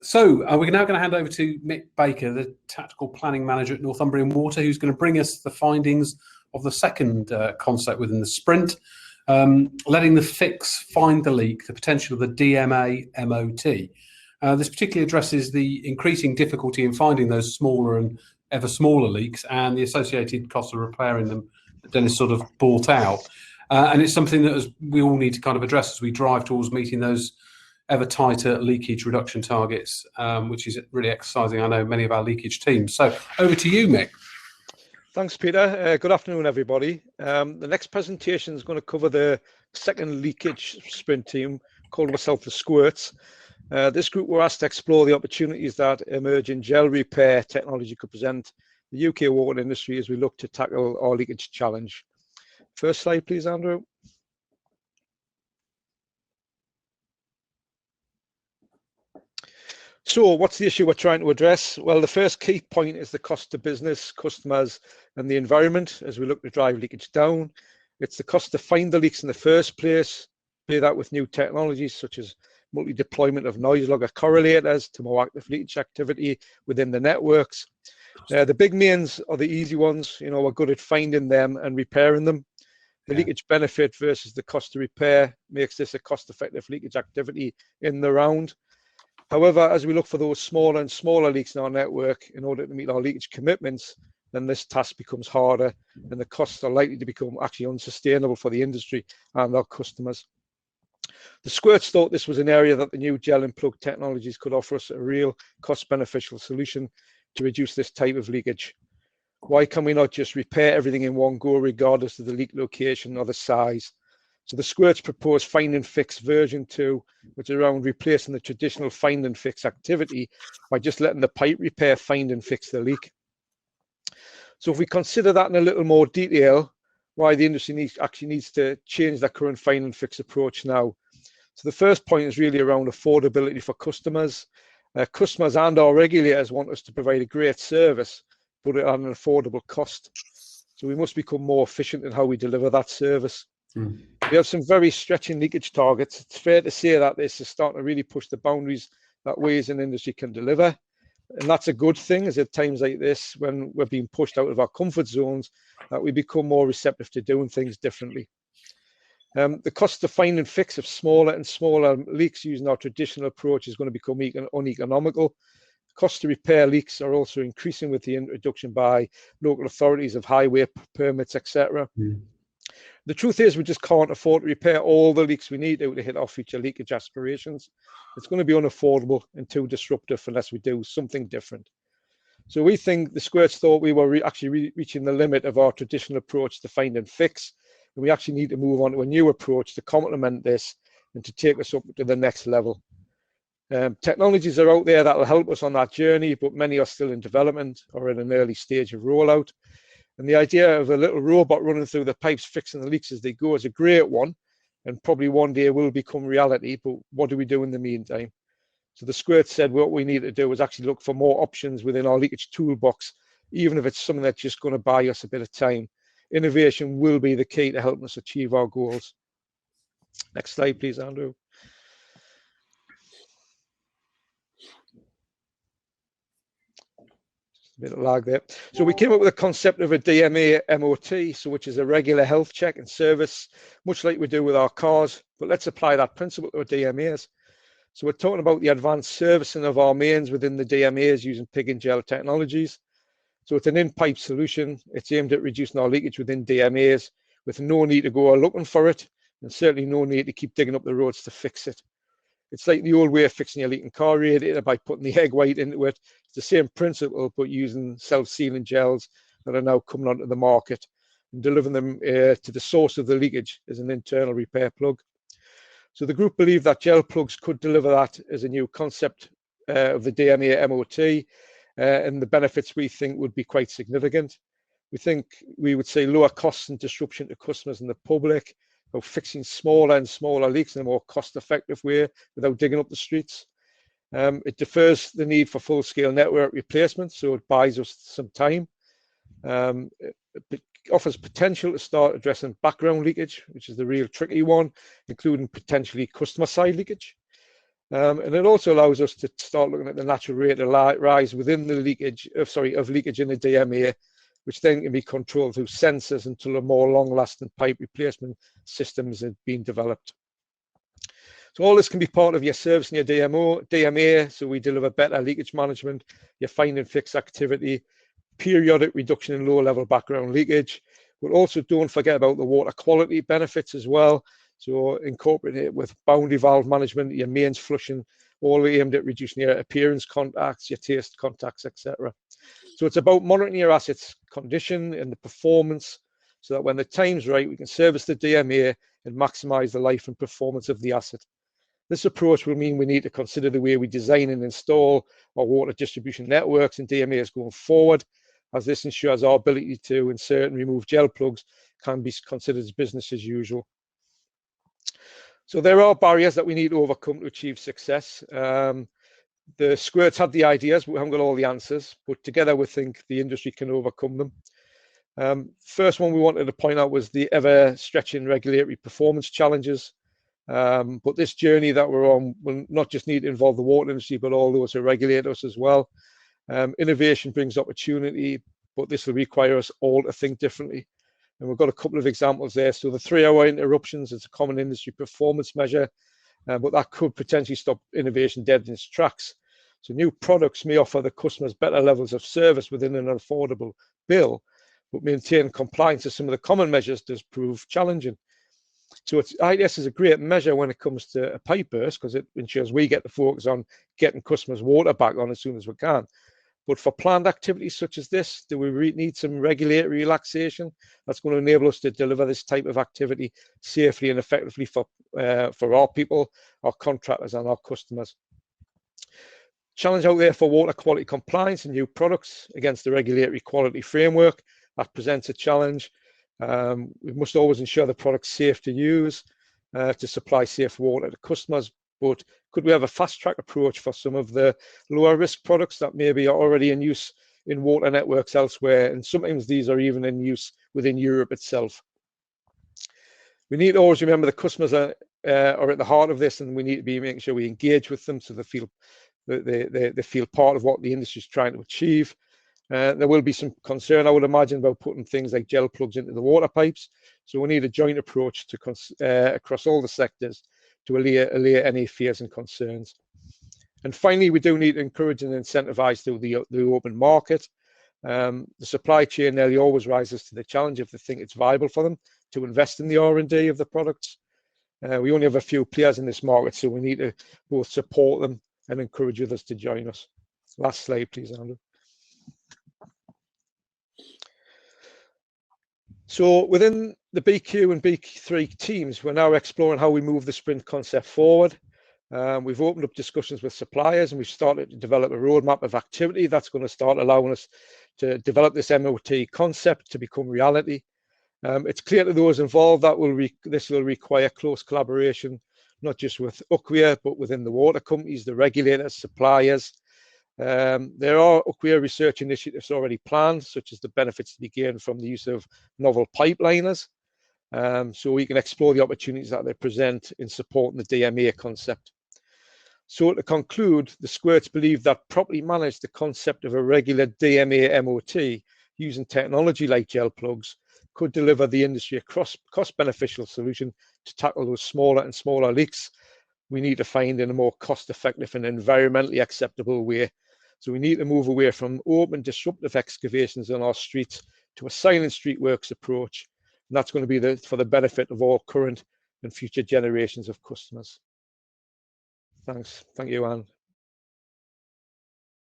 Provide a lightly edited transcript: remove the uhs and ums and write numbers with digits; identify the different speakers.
Speaker 1: So we're now going to hand over to Mick Baker, the Tactical Planning Manager at Northumbrian Water, who's going to bring us the findings of the second concept within the sprint, letting the fix find the leak, the potential of the DMA MoT. This particularly addresses the increasing difficulty in finding those smaller and ever smaller leaks and the associated cost of repairing them that Dennis sort of brought out. And it's something that we all need to kind of address as we drive towards meeting those ever tighter leakage reduction targets, which is really exercising, I know, many of our leakage teams. So over to you, Mick.
Speaker 2: Thanks, Peter. Good afternoon, everybody. The next presentation is going to cover the second leakage sprint team, called myself the Squirts. This group were asked to explore the opportunities that emerging gel repair technology could present the UK water industry as we look to tackle our leakage challenge. First slide, please, Andrew. So what's the issue we're trying to address? Well, the first key point is the cost to business, customers and the environment as we look to drive leakage down. It's the cost to find the leaks in the first place, do that with new technologies such as multi-deployment of noise logger correlators to more active leakage activity within the networks. The big mains are the easy ones, you know, we're good at finding them and repairing them. The leakage benefit versus the cost to repair makes this a cost-effective leakage activity in the round. However, as we look for those smaller and smaller leaks in our network in order to meet our leakage commitments, then this task becomes harder and the costs are likely to become actually unsustainable for the industry and our customers. The Squirts thought this was an area that the new gel and plug technologies could offer us a real cost-beneficial solution to reduce this type of leakage. Why can we not just repair everything in one go regardless of the leak location or the size? So the Squirts propose find and fix version 2, which is around replacing the traditional find and fix activity by just letting the pipe repair find and fix the leak. So if we consider that in a little more detail, why the industry actually needs to change that current find and fix approach now. So the first point is really around affordability for customers. Customers and our regulators want us to provide a great service, but at an affordable cost. So we must become more efficient in how we deliver that service. We have some very stretching leakage targets. It's fair to say that this is starting to really push the boundaries that we as an industry can deliver. And that's a good thing, as at times like this, when we're being pushed out of our comfort zones, that we become more receptive to doing things differently. The cost to find and fix of smaller and smaller leaks using our traditional approach is going to become uneconomical. Costs to repair leaks are also increasing with the introduction by local authorities of highway permits, etc. The truth is we just can't afford to repair all the leaks we need to hit our future leakage aspirations. It's going to be unaffordable and too disruptive unless we do something different. So we think the Squirts thought we were actually reaching the limit of our traditional approach to find and fix. And we actually need to move on to a new approach to complement this and to take us up to the next level. Technologies are out there that will help us on that journey, but many are still in development or in an early stage of rollout. And the idea of a little robot running through the pipes, fixing the leaks as they go is a great one, and probably one day will become reality, but what do we do in the meantime? So the Squirts said what we need to do is actually look for more options within our leakage toolbox, even if it's something that's just going to buy us a bit of time. Innovation will be the key to helping us achieve our goals. Next slide, please, Andrew. A bit of lag there. So we came up with a concept of a DMA MoT, so which is a regular health check and service, much like we do with our cars, but let's apply that principle to our DMAs. So we're talking about the advanced servicing of our mains within the DMAs using pig and gel technologies. So it's an in-pipe solution. It's aimed at reducing our leakage within DMAs with no need to go looking for it, and certainly no need to keep digging up the roads to fix it. It's like the old way of fixing your leaking car radiator by putting the egg white into it. It's the same principle, but using self-sealing gels that are now coming onto the market and delivering them to the source of the leakage as an internal repair plug. So the group believed that gel plugs could deliver that as a new concept of the DMA MoT, and the benefits we think would be quite significant. We think we would say lower costs and disruption to customers and the public, of fixing smaller and smaller leaks in a more cost-effective way without digging up the streets. It defers the need for full-scale network replacement, so it buys us some time. It offers potential to start addressing background leakage, which is the real tricky one, including potentially customer-side leakage. And it also allows us to start looking at the natural rate of rise within the leakage of leakage in the DMA, which then can be controlled through sensors until a more long-lasting pipe replacement systems have been developed. So all this can be part of your service and your DMA, so we deliver better leakage management, your find and fix activity, periodic reduction in low-level background leakage. But also don't forget about the water quality benefits as well. So incorporate it with boundary valve management, your mains flushing, all aimed at reducing your appearance contacts, your taste contacts, etc. So it's about monitoring your assets condition and the performance so that when the time's right, we can service the DMA and maximize the life and performance of the asset. This approach will mean we need to consider the way we design and install our water distribution networks and DMAs going forward, as this ensures our ability to insert and remove gel plugs can be considered as business as usual. So there are barriers that we need to overcome to achieve success. The squirts have the ideas, but we haven't got all the answers. But together we think the industry can overcome them. First one we wanted to point out was the ever-stretching regulatory performance challenges. But this journey that we're on will not just need to involve the water industry, but all those who regulate us as well. Innovation brings opportunity, but this will require us all to think differently. And we've got a couple of examples there. So the 3-hour interruptions is a common industry performance measure, but that could potentially stop innovation dead in its tracks. So new products may offer the customers better levels of service within an affordable bill, but maintaining compliance to some of the common measures does prove challenging. So IDS is a great measure when it comes to a pipe burst because it ensures we get the focus on getting customers' water back on as soon as we can. But for planned activities such as this, do we need some regulatory relaxation that's going to enable us to deliver this type of activity safely and effectively for our people, our contractors and our customers? Challenge out there for water quality compliance and new products against the regulatory quality framework. That presents a challenge. We must always ensure the product's safe to use to supply safe water to customers. But could we have a fast track approach for some of the lower risk products that maybe are already in use in water networks elsewhere? And sometimes these are even in use within Europe itself. We need to always remember the customers are at the heart of this, and we need to be making sure we engage with them so they feel part of what the industry is trying to achieve. There will be some concern, I would imagine, about putting things like gel plugs into the water pipes. So we need a joint approach to across all the sectors to allay any fears and concerns. And finally, we do need to encourage and incentivize through the open market. The supply chain nearly always rises to the challenge if they think it's viable for them to invest in the R&D of the products. We only have a few players in this market, so we need to both support them and encourage others to join us. Last slide, please, Andrew. So within the BQ and BQ3 teams, we're now exploring how we move the sprint concept forward. We've opened up discussions with suppliers and we've started to develop a roadmap of activity that's going to start allowing us to develop this MoT concept to become reality. It's clear to those involved that this will require close collaboration, not just with UCWIA, but within the water companies, the regulators, suppliers. There are UCWIA research initiatives already planned, such as the benefits to be gained from the use of novel pipeliners. So we can explore the opportunities that they present in supporting the DMA concept. So to conclude, the Squirts believe that properly managed, the concept of a regular DMA MoT using technology like gel plugs could deliver the industry a cost-beneficial solution to tackle those smaller and smaller leaks we need to find in a more cost-effective and environmentally acceptable way. So we need to move away from open, disruptive excavations on our streets to a silent street works approach. And that's going to be for the benefit of all current and future generations of customers. Thanks. Thank you, Anne.